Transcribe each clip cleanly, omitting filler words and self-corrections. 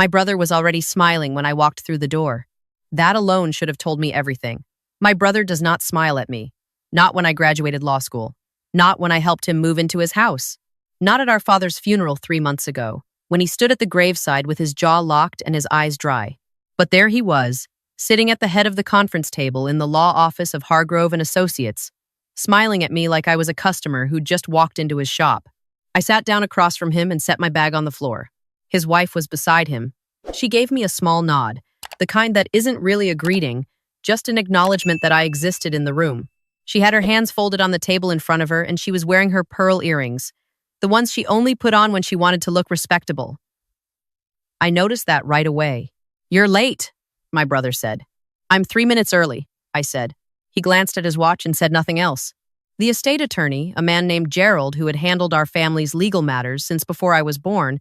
My brother was already smiling when I walked through the door. That alone should have told me everything. My brother does not smile at me. Not when I graduated law school. Not when I helped him move into his house. Not at our father's funeral 3 months ago, when he stood at the graveside with his jaw locked and his eyes dry. But there he was, sitting at the head of the conference table in the law office of Hargrove and Associates, smiling at me like I was a customer who'd just walked into his shop. I sat down across from him and set my bag on the floor. His wife was beside him. She gave me a small nod, the kind that isn't really a greeting, just an acknowledgement that I existed in the room. She had her hands folded on the table in front of her, and she was wearing her pearl earrings, the ones she only put on when she wanted to look respectable. I noticed that right away. "You're late," my brother said. "I'm 3 minutes early," I said. He glanced at his watch and said nothing else. The estate attorney, a man named Gerald who had handled our family's legal matters since before I was born,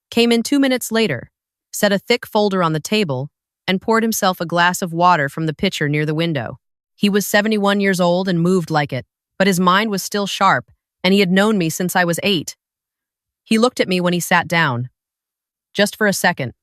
came in 2 minutes later, set a thick folder on the table, and poured himself a glass of water from the pitcher near the window. He was 71 years old and moved like it, but his mind was still sharp, and he had known me since I was 8. He looked at me when he sat down. Just for a second.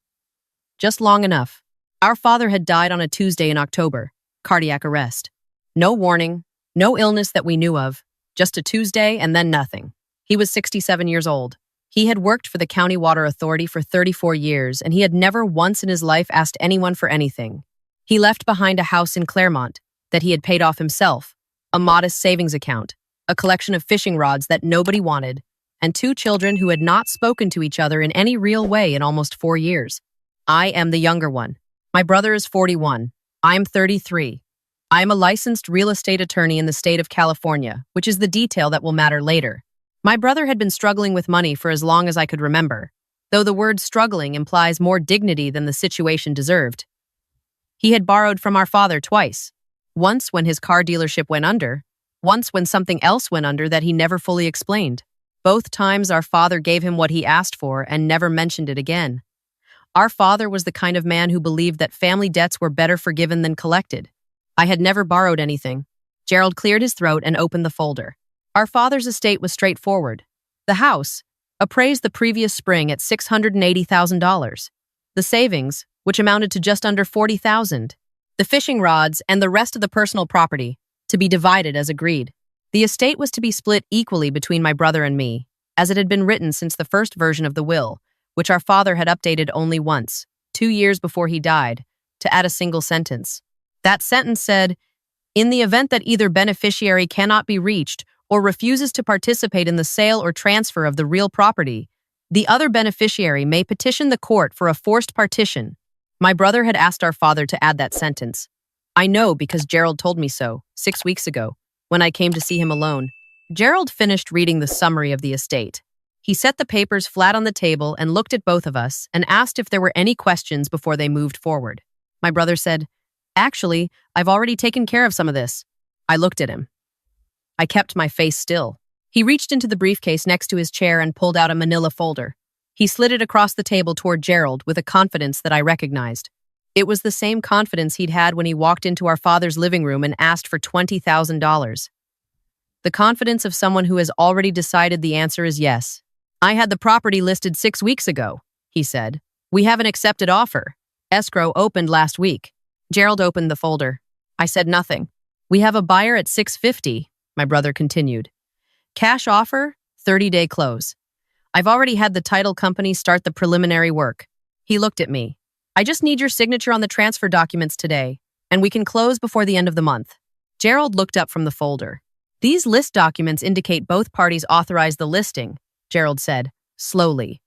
Just long enough. Our father had died on a Tuesday in October, cardiac arrest. No warning, no illness that we knew of, just a Tuesday and then nothing. He was 67 years old. He had worked for the County Water Authority for 34 years, and he had never once in his life asked anyone for anything. He left behind a house in Claremont that he had paid off himself, a modest savings account, a collection of fishing rods that nobody wanted, and 2 children who had not spoken to each other in any real way in almost 4 years. I am the younger one. My brother is 41. I'm 33. I am a licensed real estate attorney in the state of California, which is the detail that will matter later. My brother had been struggling with money for as long as I could remember, though the word struggling implies more dignity than the situation deserved. He had borrowed from our father twice, once when his car dealership went under, once when something else went under that he never fully explained. Both times our father gave him what he asked for and never mentioned it again. Our father was the kind of man who believed that family debts were better forgiven than collected. I had never borrowed anything. Gerald cleared his throat and opened the folder. Our father's estate was straightforward. The house, appraised the previous spring at $680,000. The savings, which amounted to just under $40,000. The fishing rods and the rest of the personal property, to be divided as agreed. The estate was to be split equally between my brother and me, as it had been written since the first version of the will, which our father had updated only once, 2 years before he died, to add a single sentence. That sentence said, "In the event that either beneficiary cannot be reached or refuses to participate in the sale or transfer of the real property, the other beneficiary may petition the court for a forced partition." My brother had asked our father to add that sentence. I know because Gerald told me so, 6 weeks ago, when I came to see him alone. Gerald finished reading the summary of the estate. He set the papers flat on the table and looked at both of us and asked if there were any questions before they moved forward. My brother said, "Actually, I've already taken care of some of this." I looked at him. I kept my face still. He reached into the briefcase next to his chair and pulled out a manila folder. He slid it across the table toward Gerald with a confidence that I recognized. It was the same confidence he'd had when he walked into our father's living room and asked for $20,000. The confidence of someone who has already decided the answer is yes. "I had the property listed 6 weeks ago," he said. "We have an accepted offer. Escrow opened last week." Gerald opened the folder. I said nothing. "We have a buyer at $650," my brother continued. "Cash offer, 30-day close. I've already had the title company start the preliminary work." He looked at me. "I just need your signature on the transfer documents today, and we can close before the end of the month." Gerald looked up from the folder. "These list documents indicate both parties authorized the listing," Gerald said, slowly.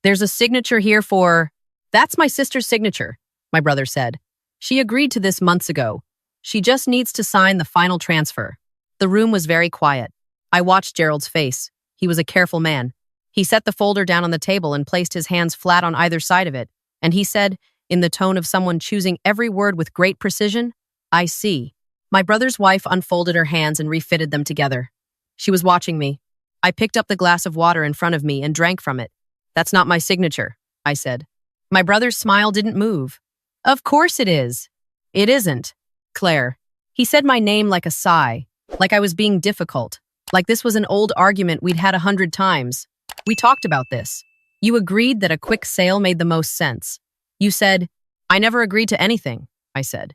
"There's a signature here for—" "That's my sister's signature," my brother said. "She agreed to this months ago. She just needs to sign the final transfer." The room was very quiet. I watched Gerald's face. He was a careful man. He set the folder down on the table and placed his hands flat on either side of it, and he said, in the tone of someone choosing every word with great precision, "I see." My brother's wife unfolded her hands and refitted them together. She was watching me. I picked up the glass of water in front of me and drank from it. "That's not my signature," I said. My brother's smile didn't move. "Of course it is." "It isn't. Claire." He said my name like a sigh, like I was being difficult, like this was an old argument we'd had 100 times. "We talked about this. You agreed that a quick sale made the most sense. You said, I never agreed to anything, I said.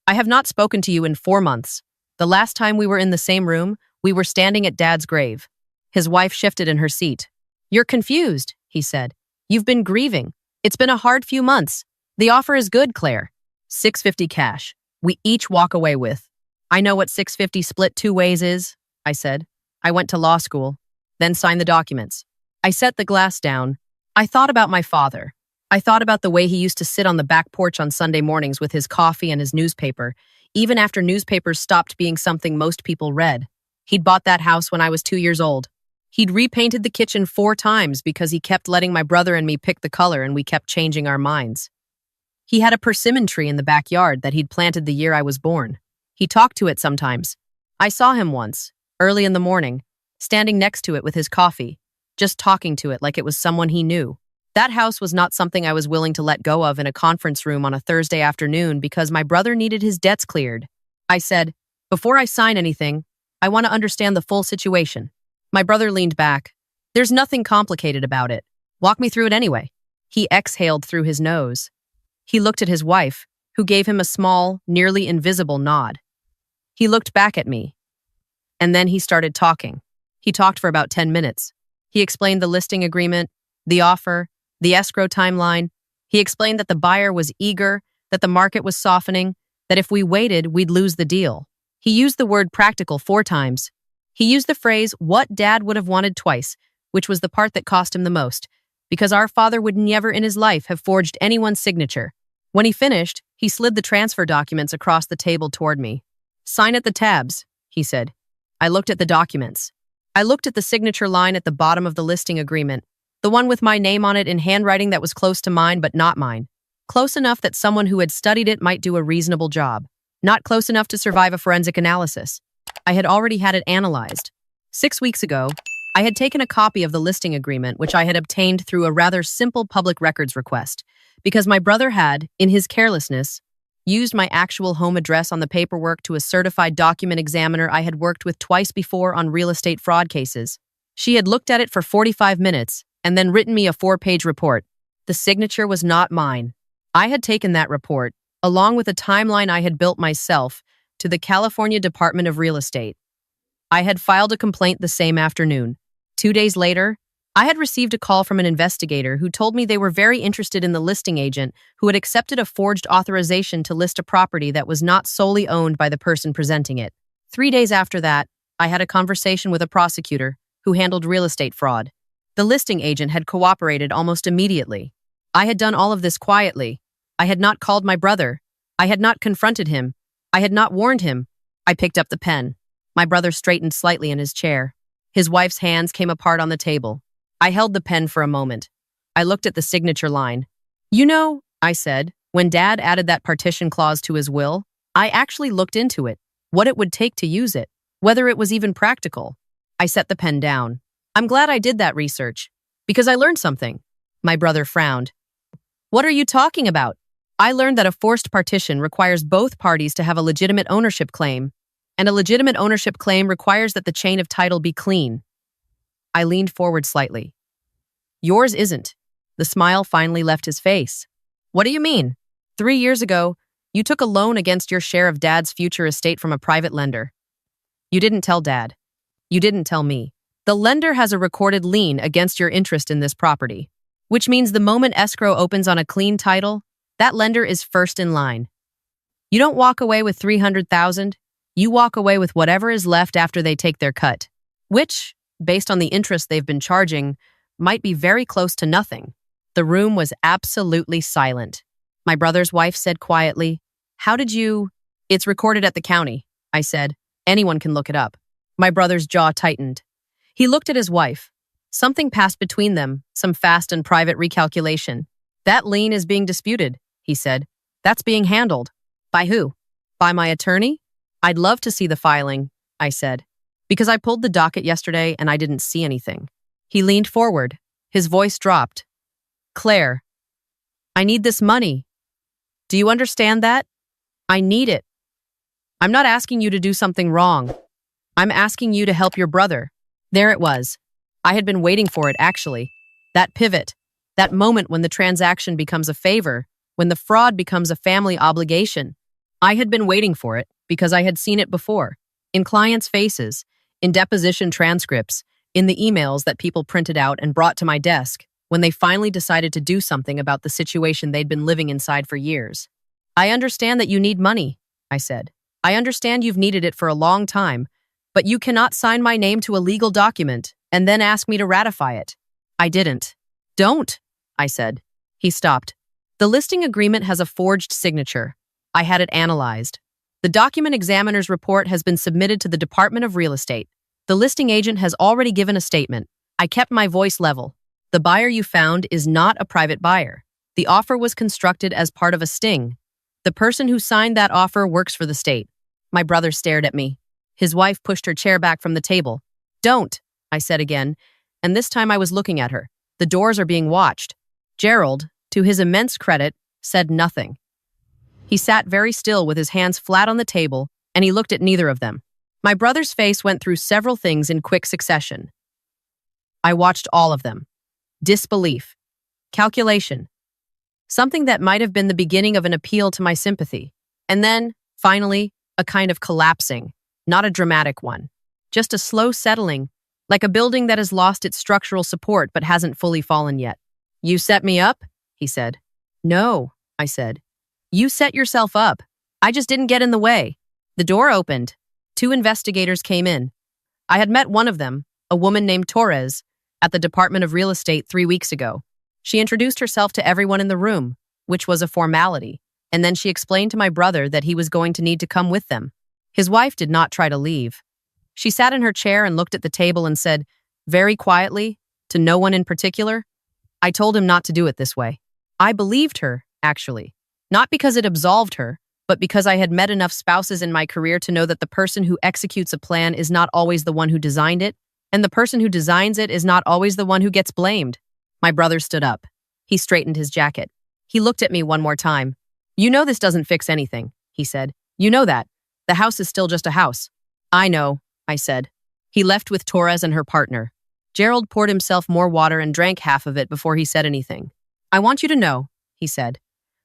I have not spoken to you in 4 months. The last time we were in the same room, we were standing at Dad's grave. His wife shifted in her seat. You're confused, he said. You've been grieving. It's been a hard few months. The offer is good, Claire. $650 cash. We each walk away with. I know what $650 split 2 ways is, I said. I went to law school, then signed the documents. I set the glass down. I thought about my father. I thought about the way he used to sit on the back porch on Sunday mornings with his coffee and his newspaper, even after newspapers stopped being something most people read. He'd bought that house when I was 2 years old. He'd repainted the kitchen 4 times because he kept letting my brother and me pick the color and we kept changing our minds. He had a persimmon tree in the backyard that he'd planted the year I was born. He talked to it sometimes. I saw him once, early in the morning, standing next to it with his coffee, just talking to it like it was someone he knew. That house was not something I was willing to let go of in a conference room on a Thursday afternoon because my brother needed his debts cleared. I said, before I sign anything, I want to understand the full situation. My brother leaned back. There's nothing complicated about it. Walk me through it anyway. He exhaled through his nose. He looked at his wife, who gave him a small, nearly invisible nod. He looked back at me. And then he started talking. He talked for about 10 minutes. He explained the listing agreement, the offer, the escrow timeline. He explained that the buyer was eager, that the market was softening, that if we waited, we'd lose the deal. He used the word practical 4 times. He used the phrase, what Dad would have wanted twice, which was the part that cost him the most, because our father would never in his life have forged anyone's signature. When he finished, he slid the transfer documents across the table toward me. Sign at the tabs, he said. I looked at the documents. I looked at the signature line at the bottom of the listing agreement, the one with my name on it in handwriting that was close to mine but not mine. Close enough that someone who had studied it might do a reasonable job. Not close enough to survive a forensic analysis. I had already had it analyzed. 6 weeks ago, I had taken a copy of the listing agreement, which I had obtained through a rather simple public records request, because my brother had, in his carelessness, used my actual home address on the paperwork to a certified document examiner I had worked with twice before on real estate fraud cases. She had looked at it for 45 minutes and then written me a 4-page report. The signature was not mine. I had taken that report, along with a timeline I had built myself, to the California Department of Real Estate. I had filed a complaint the same afternoon. 2 days later, I had received a call from an investigator who told me they were very interested in the listing agent who had accepted a forged authorization to list a property that was not solely owned by the person presenting it. 3 days after that, I had a conversation with a prosecutor who handled real estate fraud. The listing agent had cooperated almost immediately. I had done all of this quietly. I had not called my brother. I had not confronted him. I had not warned him. I picked up the pen. My brother straightened slightly in his chair. His wife's hands came apart on the table. I held the pen for a moment. I looked at the signature line. You know, I said, when Dad added that partition clause to his will, I actually looked into it, what it would take to use it, whether it was even practical. I set the pen down. I'm glad I did that research, because I learned something. My brother frowned. What are you talking about? I learned that a forced partition requires both parties to have a legitimate ownership claim, and a legitimate ownership claim requires that the chain of title be clean. I leaned forward slightly. Yours isn't. The smile finally left his face. What do you mean? 3 years ago, you took a loan against your share of Dad's future estate from a private lender. You didn't tell Dad. You didn't tell me. The lender has a recorded lien against your interest in this property, which means the moment escrow opens on a clean title, that lender is first in line. You don't walk away with $300,000. You walk away with whatever is left after they take their cut, which, based on the interest they've been charging, might be very close to nothing. The room was absolutely silent. My brother's wife said quietly, How did you? It's recorded at the county, I said. Anyone can look it up. My brother's jaw tightened. He looked at his wife. Something passed between them, some fast and private recalculation. That lien is being disputed, he said. That's being handled. By who? By my attorney? I'd love to see the filing, I said, because I pulled the docket yesterday and I didn't see anything. He leaned forward. His voice dropped. Claire, I need this money. Do you understand that? I need it. I'm not asking you to do something wrong. I'm asking you to help your brother. There it was. I had been waiting for it, actually. That pivot. That moment when the transaction becomes a favor, when the fraud becomes a family obligation. I had been waiting for it because I had seen it before, in clients' faces, in deposition transcripts, in the emails that people printed out and brought to my desk when they finally decided to do something about the situation they'd been living inside for years. I understand that you need money, I said. I understand you've needed it for a long time, but you cannot sign my name to a legal document and then ask me to ratify it. I didn't. Don't, I said. He stopped. The listing agreement has a forged signature. I had it analyzed. The document examiner's report has been submitted to the Department of Real Estate. The listing agent has already given a statement. I kept my voice level. The buyer you found is not a private buyer. The offer was constructed as part of a sting. The person who signed that offer works for the state. My brother stared at me. His wife pushed her chair back from the table. Don't, I said again, and this time I was looking at her. The doors are being watched. Gerald, to his immense credit, said nothing. He sat very still with his hands flat on the table, and he looked at neither of them. My brother's face went through several things in quick succession. I watched all of them. Disbelief. Calculation. Something that might have been the beginning of an appeal to my sympathy. And then, finally, a kind of collapsing. Not a dramatic one. Just a slow settling, like a building that has lost its structural support but hasn't fully fallen yet. You set me up? He said. No, I said. You set yourself up. I just didn't get in the way. The door opened. 2 investigators came in. I had met one of them, a woman named Torres, at the Department of Real Estate 3 weeks ago. She introduced herself to everyone in the room, which was a formality, and then she explained to my brother that he was going to need to come with them. His wife did not try to leave. She sat in her chair and looked at the table and said, very quietly, to no one in particular, I told him not to do it this way. I believed her, actually. Not because it absolved her, but because I had met enough spouses in my career to know that the person who executes a plan is not always the one who designed it, and the person who designs it is not always the one who gets blamed. My brother stood up. He straightened his jacket. He looked at me one more time. You know this doesn't fix anything, he said. You know that. The house is still just a house. I know, I said. He left with Torres and her partner. Gerald poured himself more water and drank half of it before he said anything. I want you to know, he said,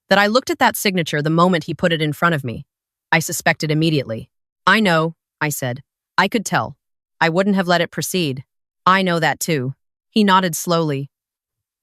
that I looked at that signature the moment he put it in front of me. I suspected immediately. I know, I said. I could tell. I wouldn't have let it proceed. I know that too. He nodded slowly.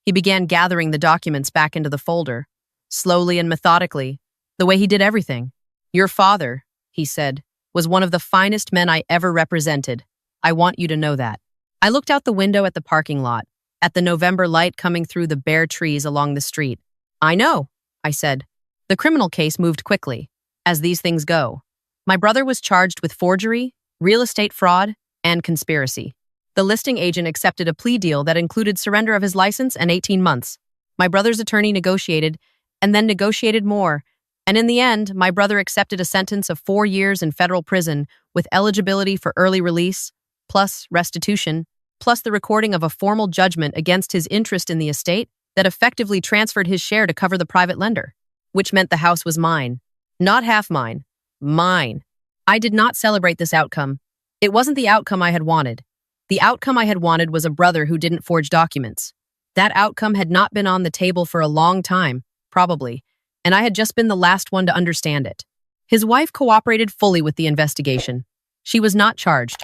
He began gathering the documents back into the folder, slowly and methodically, the way he did everything. Your father, he said, was one of the finest men I ever represented. I want you to know that. I looked out the window at the parking lot, at the November light coming through the bare trees along the street. I know, I said. The criminal case moved quickly, as these things go. My brother was charged with forgery, real estate fraud, and conspiracy. The listing agent accepted a plea deal that included surrender of his license and 18 months. My brother's attorney negotiated, and then negotiated more, and in the end, my brother accepted a sentence of 4 years in federal prison with eligibility for early release, plus restitution, plus the recording of a formal judgment against his interest in the estate that effectively transferred his share to cover the private lender, which meant the house was mine. Not half mine. Mine. I did not celebrate this outcome. It wasn't the outcome I had wanted. The outcome I had wanted was a brother who didn't forge documents. That outcome had not been on the table for a long time, probably, and I had just been the last one to understand it. His wife cooperated fully with the investigation. She was not charged.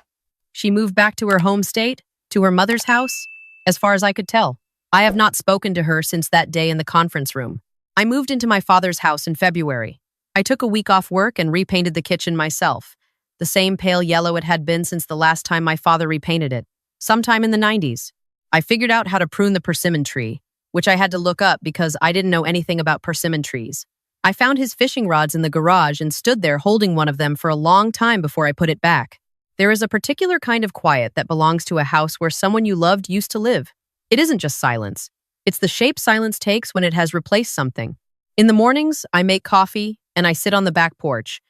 She moved back to her home state, to her mother's house, as far as I could tell. I have not spoken to her since that day in the conference room. I moved into my father's house in February. I took a week off work and repainted the kitchen myself. The same pale yellow it had been since the last time my father repainted it, sometime in the 90s. I figured out how to prune the persimmon tree, which I had to look up because I didn't know anything about persimmon trees. I found his fishing rods in the garage and stood there holding one of them for a long time before I put it back. There is a particular kind of quiet that belongs to a house where someone you loved used to live. It isn't just silence. It's the shape silence takes when it has replaced something. In the mornings, I make coffee and I sit on the back porch.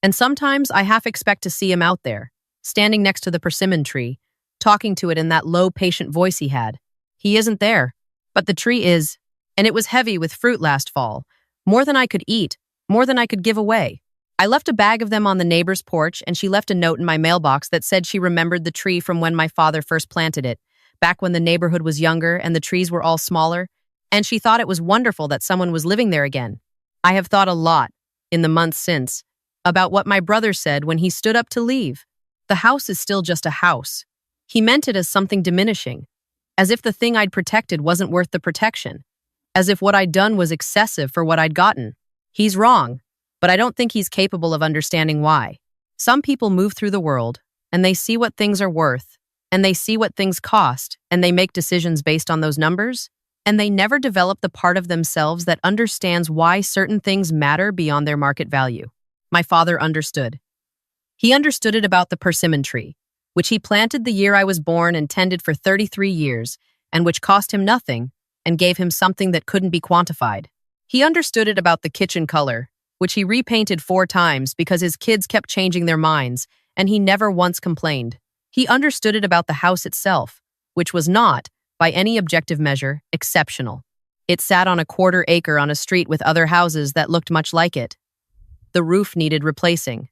And sometimes I half expect to see him out there, standing next to the persimmon tree, talking to it in that low, patient voice he had. He isn't there, but the tree is, and it was heavy with fruit last fall, more than I could eat, more than I could give away. I left a bag of them on the neighbor's porch, and she left a note in my mailbox that said she remembered the tree from when my father first planted it, back when the neighborhood was younger and the trees were all smaller. and she thought it was wonderful that someone was living there again. I have thought a lot, in the months since, about what my brother said when he stood up to leave. The house is still just a house. He meant it as something diminishing, as if the thing I'd protected wasn't worth the protection, as if what I'd done was excessive for what I'd gotten. He's wrong, but I don't think he's capable of understanding why. Some people move through the world, and they see what things are worth, and they see what things cost, and they make decisions based on those numbers, and they never develop the part of themselves that understands why certain things matter beyond their market value. My father understood. He understood it about the persimmon tree, which he planted the year I was born and tended for 33 years, and which cost him nothing and gave him something that couldn't be quantified. He understood it about the kitchen color, which he repainted 4 times because his kids kept changing their minds, and he never once complained. He understood it about the house itself, which was not, by any objective measure, exceptional. It sat on a 1/4 acre on a street with other houses that looked much like it. The roof needed replacing.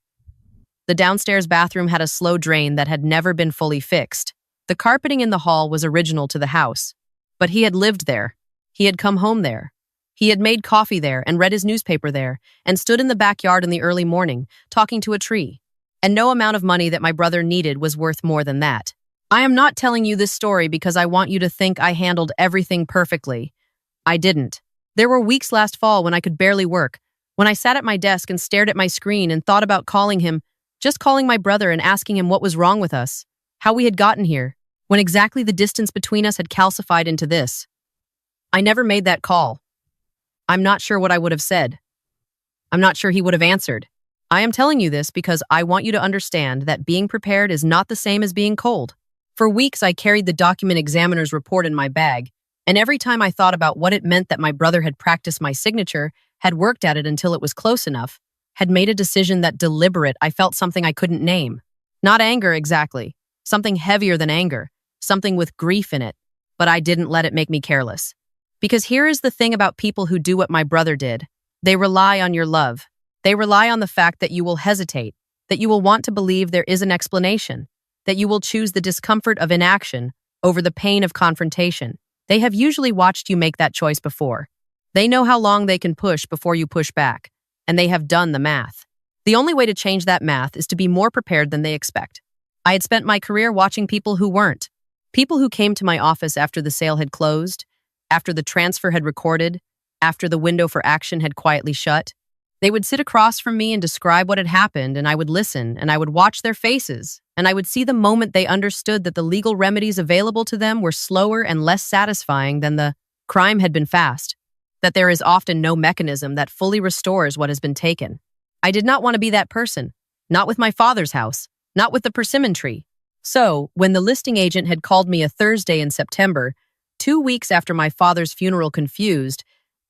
The downstairs bathroom had a slow drain that had never been fully fixed. The carpeting in the hall was original to the house. But he had lived there. He had come home there. He had made coffee there and read his newspaper there and stood in the backyard in the early morning, talking to a tree. And no amount of money that my brother needed was worth more than that. I am not telling you this story because I want you to think I handled everything perfectly. I didn't. There were weeks last fall when I could barely work, when I sat at my desk and stared at my screen and thought about calling him, just calling my brother and asking him what was wrong with us, how we had gotten here, when exactly the distance between us had calcified into this. I never made that call. I'm not sure what I would have said. I'm not sure he would have answered. I am telling you this because I want you to understand that being prepared is not the same as being cold. For weeks, I carried the document examiner's report in my bag, and every time I thought about what it meant that my brother had practiced my signature, had worked at it until it was close enough, had made a decision that deliberate, I felt something I couldn't name. Not anger exactly, something heavier than anger, something with grief in it, but I didn't let it make me careless. Because here is the thing about people who do what my brother did. They rely on your love. They rely on the fact that you will hesitate, that you will want to believe there is an explanation, that you will choose the discomfort of inaction over the pain of confrontation. They have usually watched you make that choice before. They know how long they can push before you push back, and they have done the math. The only way to change that math is to be more prepared than they expect. I had spent my career watching people who weren't. People who came to my office after the sale had closed, after the transfer had recorded, after the window for action had quietly shut. They would sit across from me and describe what had happened, and I would listen, and I would watch their faces, and I would see the moment they understood that the legal remedies available to them were slower and less satisfying than the crime had been fast, that there is often no mechanism that fully restores what has been taken. I did not want to be that person, not with my father's house, not with the persimmon tree. So, when the listing agent had called me a Thursday in September, 2 weeks after my father's funeral, confused,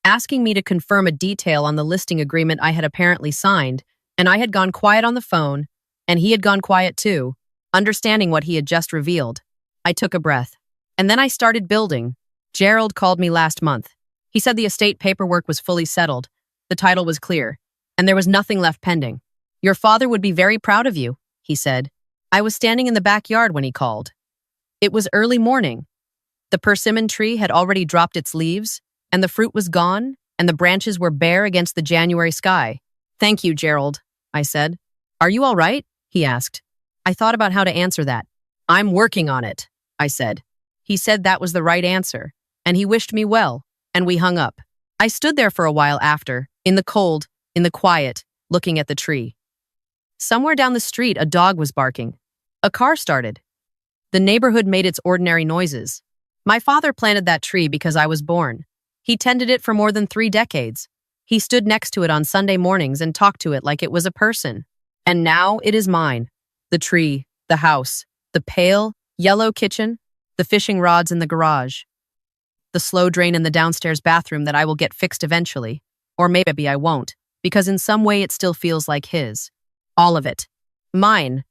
asking me to confirm a detail on the listing agreement I had apparently signed, and I had gone quiet on the phone, and he had gone quiet too, understanding what he had just revealed. I took a breath. And then I started building. Gerald called me last month. He said the estate paperwork was fully settled, the title was clear, and there was nothing left pending. Your father would be very proud of you, he said. I was standing in the backyard when he called. It was early morning. The persimmon tree had already dropped its leaves, and the fruit was gone, and the branches were bare against the January sky. Thank you, Gerald, I said. Are you all right? He asked. I thought about how to answer that. I'm working on it, I said. He said that was the right answer, and he wished me well, and we hung up. I stood there for a while after, in the cold, in the quiet, looking at the tree. Somewhere down the street, a dog was barking. A car started. The neighborhood made its ordinary noises. My father planted that tree because I was born. He tended it for more than 3 decades. He stood next to it on Sunday mornings and talked to it like it was a person. And now it is mine. The tree, the house, the pale, yellow kitchen, the fishing rods in the garage, the slow drain in the downstairs bathroom that I will get fixed eventually. Or maybe I won't, because in some way it still feels like his. All of it. Mine.